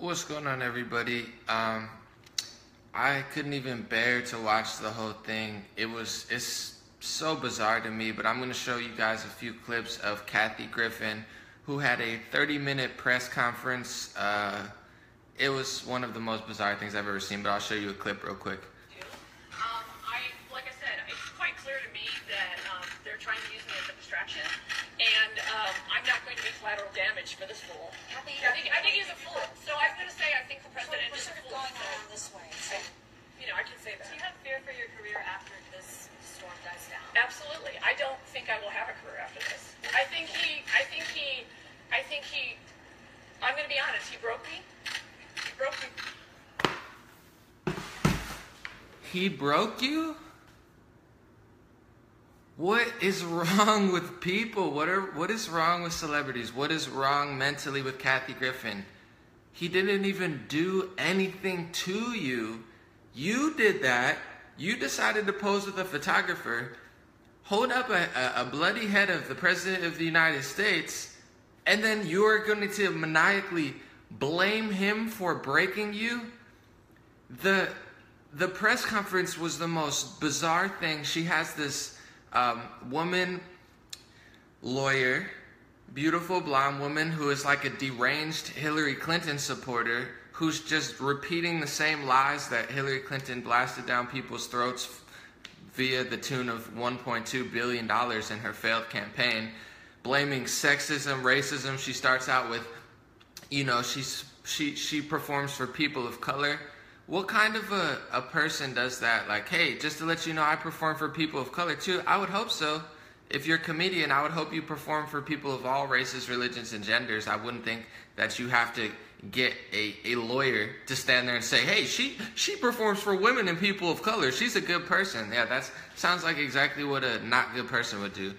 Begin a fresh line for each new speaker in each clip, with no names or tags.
What's going on, everybody? I couldn't even bear to watch the whole thing. It's so bizarre to me, but I'm going to show you guys a few clips of Kathy Griffin, who had a 30-minute press conference. It was one of the most bizarre things I've ever seen, but I'll show you a clip real quick.
Like I said, it's quite clear to me that they're trying to use me as a distraction, and I'm not going to make collateral damage for this fool. I think he's a fool. So I'm going to say I think the president is a fool.
We're sort of going around this way. So.
I can say that.
Do you have fear for your career after this storm dies down?
Absolutely. I don't think I will have a career after this. I'm going to be honest. He broke me.
He broke you? What is wrong with people? What is wrong with celebrities? What is wrong mentally with Kathy Griffin? He didn't even do anything to you. You did that. You decided to pose with a photographer, hold up a bloody head of the President of the United States, and then you're going to maniacally blame him for breaking you? The press conference was the most bizarre thing. She has this woman lawyer, beautiful blonde woman who is like a deranged Hillary Clinton supporter, who's just repeating the same lies that Hillary Clinton blasted down people's throats via the tune of $1.2 billion in her failed campaign, blaming sexism, racism. She starts out with, she performs for people of color. What kind of a person does that? Like, hey, just to let you know, I perform for people of color too. I would hope so. If you're a comedian, I would hope you perform for people of all races, religions, and genders. I wouldn't think that you have to get a lawyer to stand there and say, hey, she performs for women and people of color. She's a good person. Yeah, that sounds like exactly what a not good person would do.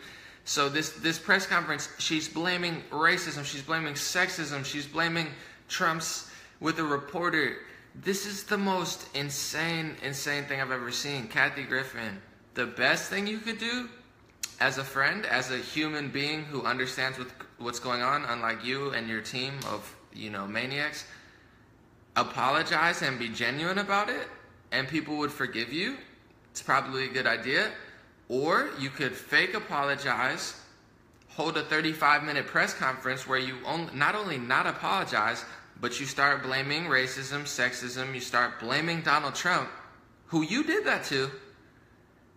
So this press conference, she's blaming racism, she's blaming sexism, she's blaming Trump's with a reporter. This is the most insane thing I've ever seen. Kathy Griffin, the best thing you could do as a friend, as a human being who understands what's going on, unlike you and your team of, maniacs, apologize and be genuine about it, and people would forgive you. It's probably a good idea. Or you could fake apologize, hold a 35-minute press conference where you not only not apologize, but you start blaming racism, sexism, you start blaming Donald Trump, who you did that to.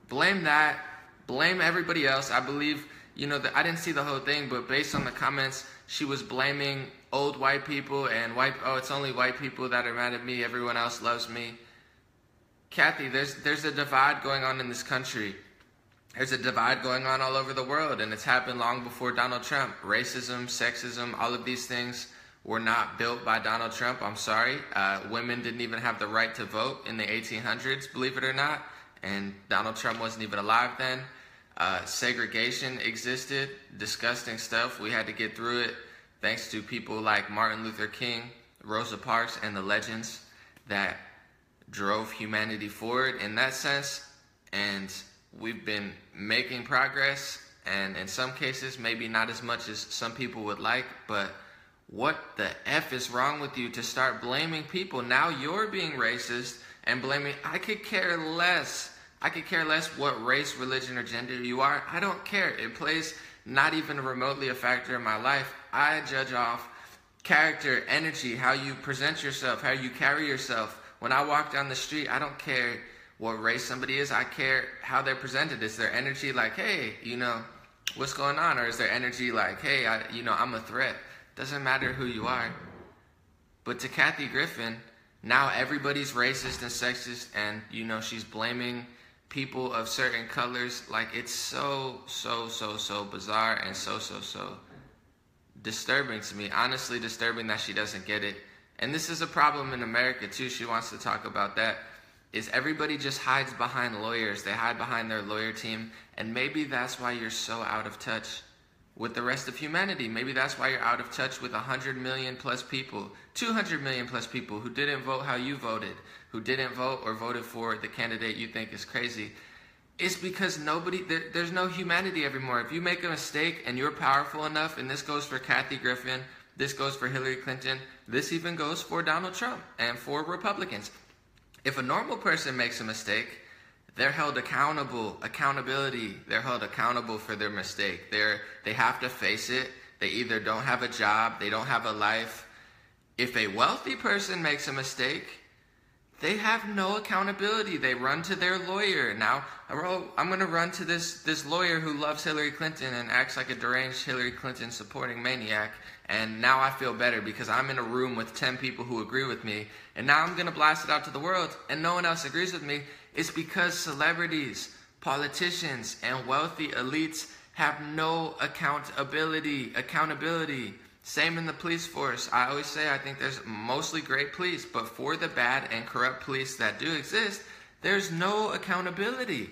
Blame that, blame everybody else. I believe, I didn't see the whole thing, but based on the comments, she was blaming old white people and it's only white people that are mad at me, everyone else loves me. Kathy, there's a divide going on in this country. There's a divide going on all over the world, and it's happened long before Donald Trump. Racism, sexism, all of these things were not built by Donald Trump. I'm sorry. Women didn't even have the right to vote in the 1800s, believe it or not, and Donald Trump wasn't even alive then. Segregation existed, disgusting stuff. We had to get through it thanks to people like Martin Luther King, Rosa Parks, and the legends that drove humanity forward in that sense. And we've been making progress, and in some cases, maybe not as much as some people would like, but what the F is wrong with you to start blaming people? Now you're being racist and blaming. I could care less. I could care less what race, religion, or gender you are. I don't care. It plays not even remotely a factor in my life. I judge off character, energy, how you present yourself, how you carry yourself. When I walk down the street, I don't care what race somebody is. I care how they're presented. Is their energy like, hey, what's going on? Or is their energy like, hey, I'm a threat? Doesn't matter who you are. But to Kathy Griffin, now everybody's racist and sexist, and she's blaming people of certain colors. Like, it's so bizarre and so disturbing to me. Honestly disturbing that she doesn't get it. And this is a problem in America too. She wants to talk about that. Is everybody just hides behind lawyers. They hide behind their lawyer team. And maybe that's why you're so out of touch with the rest of humanity. Maybe that's why you're out of touch with 100 million plus people, 200 million plus people who didn't vote how you voted, who didn't vote or voted for the candidate you think is crazy. It's because there's no humanity anymore. If you make a mistake and you're powerful enough, and this goes for Kathy Griffin, This goes for Hillary Clinton. This even goes for Donald Trump and for Republicans. If a normal person makes a mistake, they're held accountable. Accountability. They're held accountable for their mistake. They have to face it. They either don't have a job, they don't have a life. If a wealthy person makes a mistake, they have no accountability. They run to their lawyer. Now, I'm going to run to this lawyer who loves Hillary Clinton and acts like a deranged Hillary Clinton supporting maniac. And now I feel better because I'm in a room with 10 people who agree with me. And now I'm going to blast it out to the world and no one else agrees with me. It's because celebrities, politicians, and wealthy elites have no accountability. Same in the police force. I always say I think there's mostly great police, but for the bad and corrupt police that do exist, there's no accountability.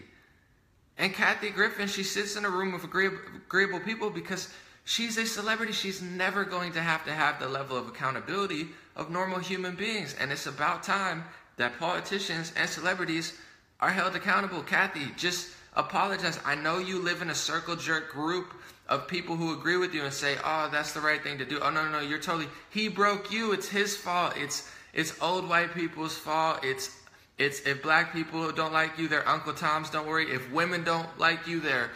And Kathy Griffin, she sits in a room of agreeable people because she's a celebrity. She's never going to have the level of accountability of normal human beings. And it's about time that politicians and celebrities are held accountable. Kathy, just apologize. I know you live in a circle jerk group of people who agree with you and say, oh, that's the right thing to do. Oh, no, you're totally, he broke you. It's his fault. It's old white people's fault. It's if black people don't like you, they're Uncle Tom's. Don't worry. If women don't like you, they're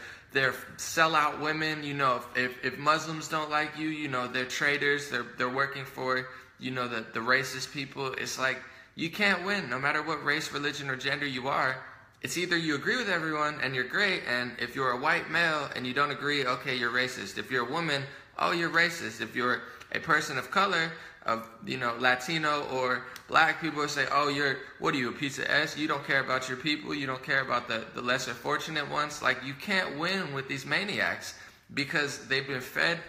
sellout women. You know, if Muslims don't like you, you know, they're traitors. They're working for, you know, the racist people. It's like, you can't win no matter what race, religion, or gender you are. It's either you agree with everyone and you're great, and if you're a white male and you don't agree, okay, you're racist. If you're a woman, oh, you're racist. If you're a person of color, of, you know, Latino or black, people will say, oh, what are you, a piece of S? You don't care about your people. You don't care about the lesser fortunate ones. Like, you can't win with these maniacs because they've been fed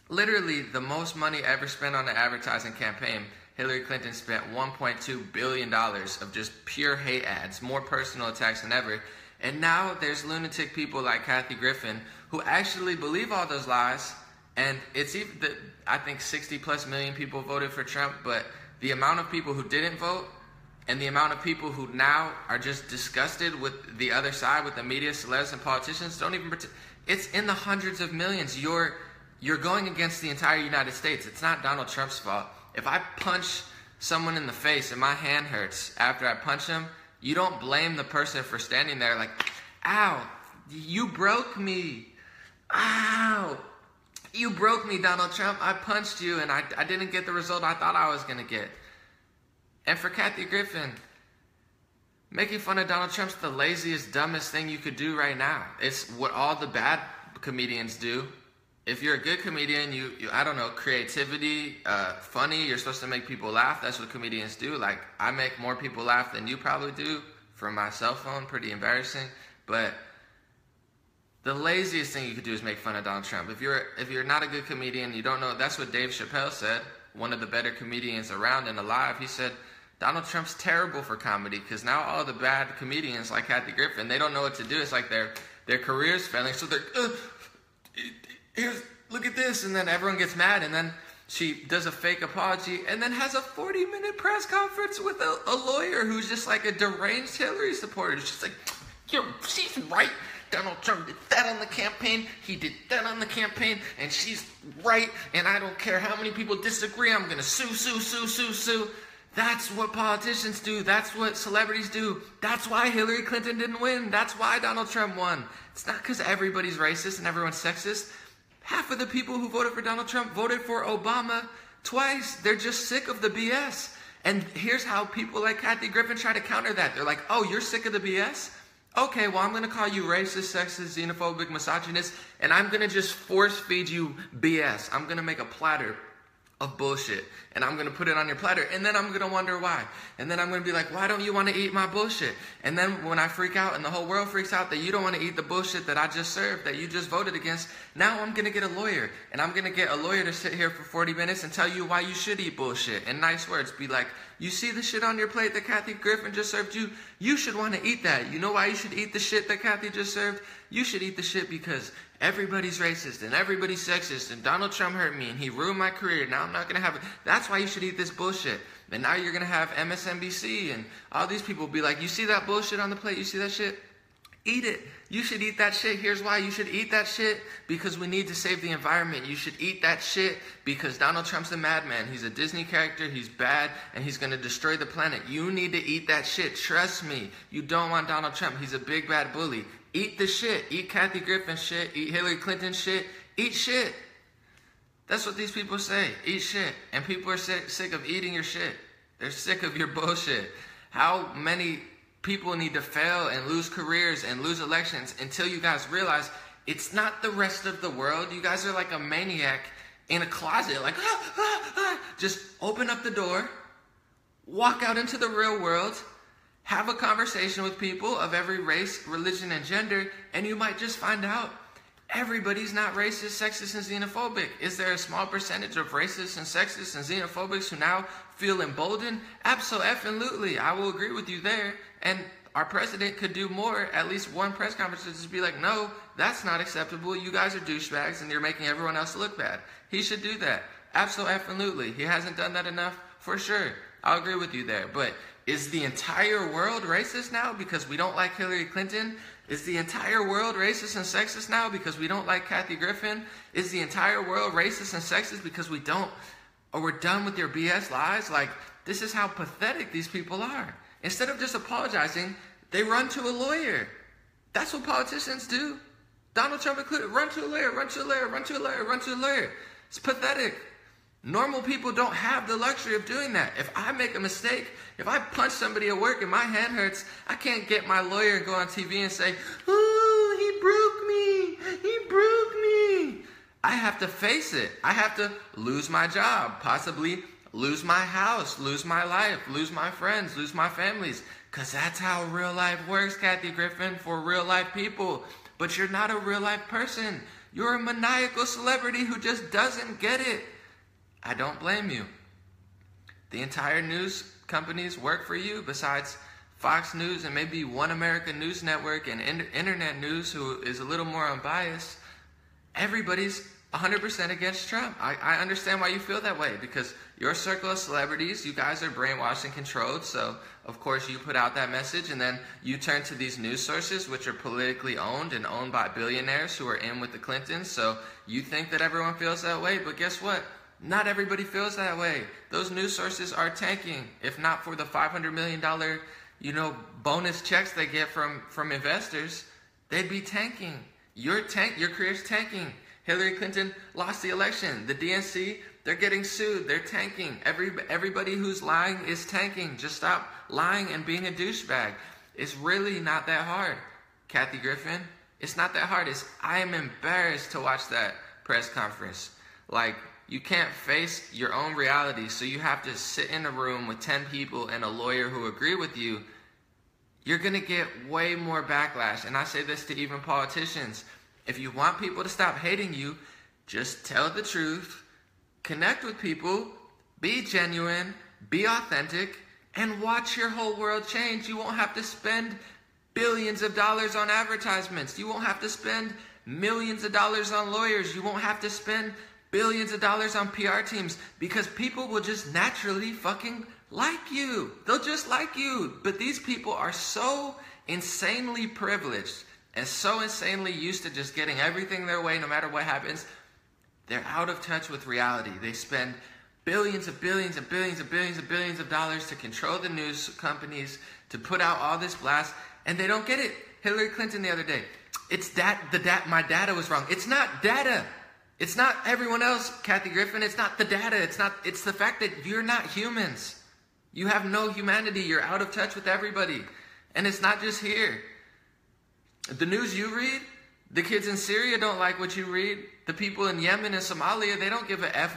literally the most money ever spent on an advertising campaign. Hillary Clinton spent $1.2 billion of just pure hate ads, more personal attacks than ever. And now there's lunatic people like Kathy Griffin who actually believe all those lies. And it's even, I think 60 plus million people voted for Trump, but the amount of people who didn't vote and the amount of people who now are just disgusted with the other side, with the media, celebs, and politicians, don't even pretend. It's in the hundreds of millions. You're going against the entire United States. It's not Donald Trump's fault. If I punch someone in the face and my hand hurts after I punch him, you don't blame the person for standing there like, ow, you broke me. Ow, you broke me, Donald Trump. I punched you and I didn't get the result I thought I was going to get. And for Kathy Griffin, making fun of Donald Trump's the laziest, dumbest thing you could do right now. It's what all the bad comedians do. If you're a good comedian, you I don't know, creativity, funny, you're supposed to make people laugh. That's what comedians do. Like, I make more people laugh than you probably do from my cell phone. Pretty embarrassing. But the laziest thing you could do is make fun of Donald Trump. If you're not a good comedian, you don't know. That's what Dave Chappelle said, one of the better comedians around and alive. He said, Donald Trump's terrible for comedy because now all the bad comedians like Kathy Griffin, they don't know what to do. It's like their career's failing. So they're... look at this, and then everyone gets mad, and then she does a fake apology, and then has a 40-minute press conference with a lawyer who's just like a deranged Hillary supporter. She's like, she's right. Donald Trump did that on the campaign. He did that on the campaign, and she's right, and I don't care how many people disagree. I'm going to sue. That's what politicians do. That's what celebrities do. That's why Hillary Clinton didn't win. That's why Donald Trump won. It's not because everybody's racist and everyone's sexist. Half of the people who voted for Donald Trump voted for Obama twice. They're just sick of the BS. And here's how people like Kathy Griffin try to counter that. They're like, oh, you're sick of the BS? Okay, well, I'm going to call you racist, sexist, xenophobic, misogynist, and I'm going to just force feed you BS. I'm going to make a platter of bullshit, and I'm going to put it on your platter, and then I'm going to wonder why. And then I'm going to be like, why don't you want to eat my bullshit? And then when I freak out and the whole world freaks out that you don't want to eat the bullshit that I just served, that you just voted against, now I'm going to get a lawyer, and I'm going to get a lawyer to sit here for 40 minutes and tell you why you should eat bullshit in nice words. Be like, you see the shit on your plate that Kathy Griffin just served you? You should want to eat that. You know why you should eat the shit that Kathy just served? You should eat the shit because everybody's racist and everybody's sexist and Donald Trump hurt me and he ruined my career. Now I'm not going to have it. That's why you should eat this bullshit. And now you're going to have MSNBC and all these people be like, you see that bullshit on the plate? You see that shit? Eat it. You should eat that shit. Here's why. You should eat that shit because we need to save the environment. You should eat that shit because Donald Trump's a madman. He's a Disney character. He's bad and he's going to destroy the planet. You need to eat that shit. Trust me. You don't want Donald Trump. He's a big bad bully. Eat the shit. Eat Kathy Griffin shit. Eat Hillary Clinton shit. Eat shit. That's what these people say. Eat shit. And people are sick of eating your shit. They're sick of your bullshit. How many people need to fail and lose careers and lose elections until you guys realize it's not the rest of the world. You guys are like a maniac in a closet, like, just open up the door, walk out into the real world, have a conversation with people of every race, religion, and gender, and you might just find out everybody's not racist, sexist, and xenophobic. Is there a small percentage of racists and sexists and xenophobics who now feel emboldened? Absolutely. I will agree with you there. And our president could do more, at least one press conference, to just be like, no, that's not acceptable. You guys are douchebags and you're making everyone else look bad. He should do that. Absolutely. He hasn't done that enough, for sure. I'll agree with you there. But is the entire world racist now because we don't like Hillary Clinton? Is the entire world racist and sexist now because we don't like Kathy Griffin? Is the entire world racist and sexist because we don't, or we're done with your BS lies? Like, this is how pathetic these people are. Instead of just apologizing, they run to a lawyer. That's what politicians do. Donald Trump included. Run to a lawyer, run to a lawyer, run to a lawyer, run to a lawyer. It's pathetic. Normal people don't have the luxury of doing that. If I make a mistake, if I punch somebody at work and my hand hurts, I can't get my lawyer and go on TV and say, "Ooh, he broke me. He broke me." I have to face it. I have to lose my job, possibly lose my house, lose my life, lose my friends, lose my families. Because that's how real life works, Kathy Griffin, for real life people. But you're not a real life person. You're a maniacal celebrity who just doesn't get it. I don't blame you. The entire news companies work for you, besides Fox News and maybe One American News Network and Internet News, who is a little more unbiased. Everybody's 100% against Trump. I understand why you feel that way, because your circle of celebrities, you guys are brainwashed and controlled. So, of course, you put out that message, and then you turn to these news sources, which are politically owned and owned by billionaires who are in with the Clintons. So you think that everyone feels that way, but guess what? Not everybody feels that way. Those news sources are tanking. If not for the $500 million, bonus checks they get from investors, they'd be tanking. Your career's tanking. Hillary Clinton lost the election. The DNC, they're getting sued. They're tanking. Everybody who's lying is tanking. Just stop lying and being a douchebag. It's really not that hard, Kathy Griffin. It's not that hard. I am embarrassed to watch that press conference. Like, you can't face your own reality, so you have to sit in a room with 10 people and a lawyer who agree with you. You're going to get way more backlash. And I say this to even politicians. If you want people to stop hating you, just tell the truth, connect with people, be genuine, be authentic, and watch your whole world change. You won't have to spend billions of dollars on advertisements. You won't have to spend millions of dollars on lawyers. You won't have to spend billions of dollars on PR teams, because people will just naturally fucking like you. They'll just like you. But these people are so insanely privileged and so insanely used to just getting everything their way no matter what happens. They're out of touch with reality. They spend billions of billions and billions and billions and billions of dollars to control the news companies, to put out all this blast, and they don't get it. Hillary Clinton the other day, my data was wrong. It's not data. It's not everyone else, Kathy Griffin. It's not the data. It's the fact that you're not humans. You have no humanity. You're out of touch with everybody. And it's not just here. The news you read, the kids in Syria don't like what you read. The people in Yemen and Somalia, they don't give a F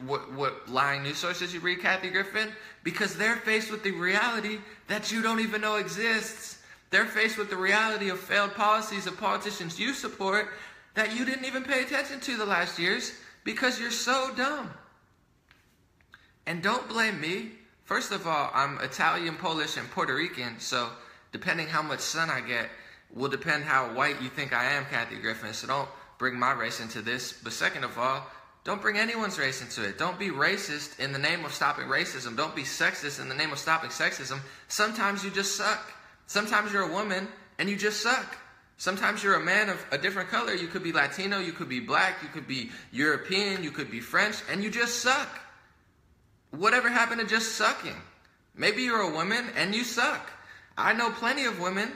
what lying news sources you read, Kathy Griffin, because they're faced with the reality that you don't even know exists. They're faced with the reality of failed policies of politicians you support that you didn't even pay attention to the last years because you're so dumb. And don't blame me. First of all, I'm Italian, Polish, and Puerto Rican, so depending how much sun I get will depend how white you think I am, Kathy Griffin. So don't bring my race into this. But second of all, don't bring anyone's race into it. Don't be racist in the name of stopping racism. Don't be sexist in the name of stopping sexism. Sometimes you just suck. Sometimes you're a woman and you just suck. Sometimes you're a man of a different color. You could be Latino, you could be black, you could be European, you could be French, and you just suck. Whatever happened to just sucking? Maybe you're a woman and you suck. I know plenty of women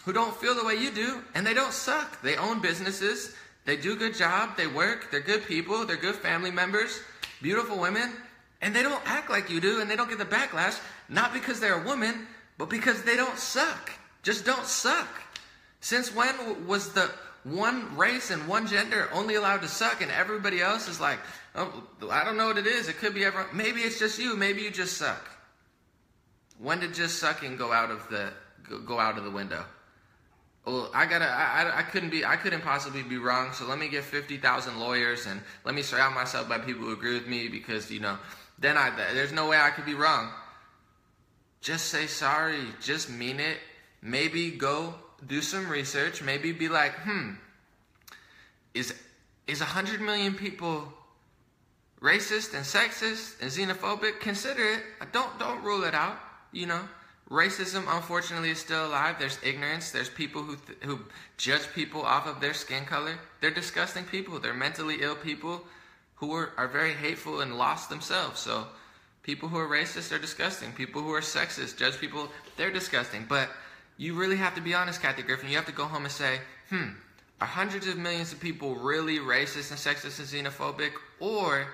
who don't feel the way you do, and they don't suck. They own businesses, they do a good job, they work, they're good people, they're good family members, beautiful women, and they don't act like you do, and they don't get the backlash, not because they're a woman, but because they don't suck. Just don't suck. Since when was the one race and one gender only allowed to suck, and everybody else is like, oh, I don't know what it is. It could be everyone. Maybe it's just you. Maybe you just suck. When did just sucking go out of the window? Well, I couldn't possibly be wrong. So let me get 50,000 lawyers and let me surround myself by people who agree with me, because then there's no way I could be wrong. Just say sorry. Just mean it. Maybe go do some research. Maybe be like, is 100 million people racist and sexist and xenophobic? Consider it. Don't rule it out. Racism, unfortunately, is still alive. There's ignorance. There's people who judge people off of their skin color. They're disgusting people. They're mentally ill people who are very hateful and lost themselves. So people who are racist are disgusting. People who are sexist, judge people, they're disgusting. But you really have to be honest, Kathy Griffin. You have to go home and say, are hundreds of millions of people really racist and sexist and xenophobic? Or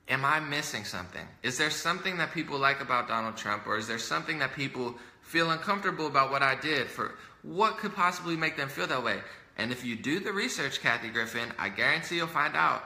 am I missing something? Is there something that people like about Donald Trump? Or is there something that people feel uncomfortable about what I did? For what could possibly make them feel that way? And if you do the research, Kathy Griffin, I guarantee you'll find out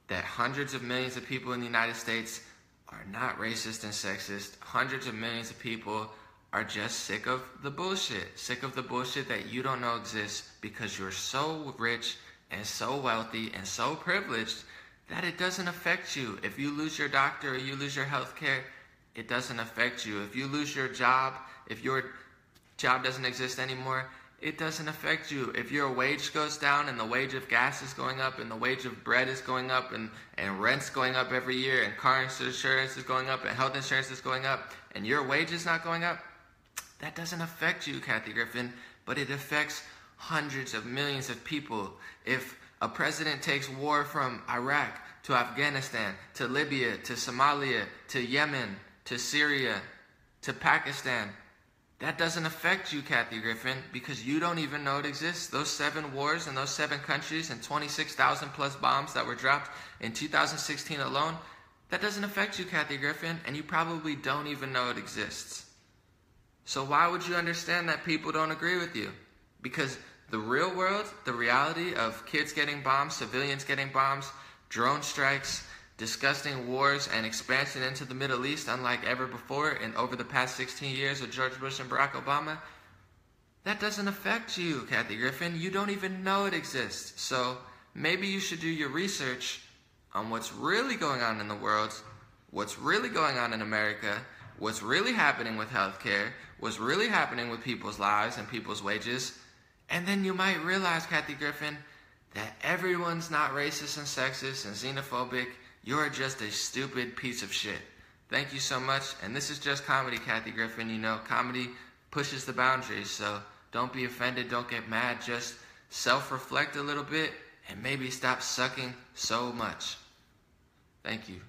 that hundreds of millions of people in the United States are not racist and sexist. Hundreds of millions of people are just sick of the bullshit. Sick of the bullshit that you don't know exists because you're so rich and so wealthy and so privileged that it doesn't affect you. If you lose your doctor or you lose your health care, it doesn't affect you. If you lose your job, if your job doesn't exist anymore, it doesn't affect you. If your wage goes down and the wage of gas is going up and the wage of bread is going up and rent's going up every year and car insurance is going up and health insurance is going up and your wage is not going up, that doesn't affect you, Kathy Griffin, but it affects hundreds of millions of people. If a president takes war from Iraq to Afghanistan, to Libya, to Somalia, to Yemen, to Syria, to Pakistan, that doesn't affect you, Kathy Griffin, because you don't even know it exists. Those 7 wars in those 7 countries and 26,000 plus bombs that were dropped in 2016 alone, that doesn't affect you, Kathy Griffin, and you probably don't even know it exists. So why would you understand that people don't agree with you? Because the real world, the reality of kids getting bombs, civilians getting bombs, drone strikes, disgusting wars, and expansion into the Middle East unlike ever before and over the past 16 years of George Bush and Barack Obama, that doesn't affect you, Kathy Griffin. You don't even know it exists. So maybe you should do your research on what's really going on in the world, what's really going on in America, what's really happening with healthcare, what's really happening with people's lives and people's wages. And then you might realize, Kathy Griffin, that everyone's not racist and sexist and xenophobic. You're just a stupid piece of shit. Thank you so much. And this is just comedy, Kathy Griffin. Comedy pushes the boundaries. So don't be offended. Don't get mad. Just self-reflect a little bit and maybe stop sucking so much. Thank you.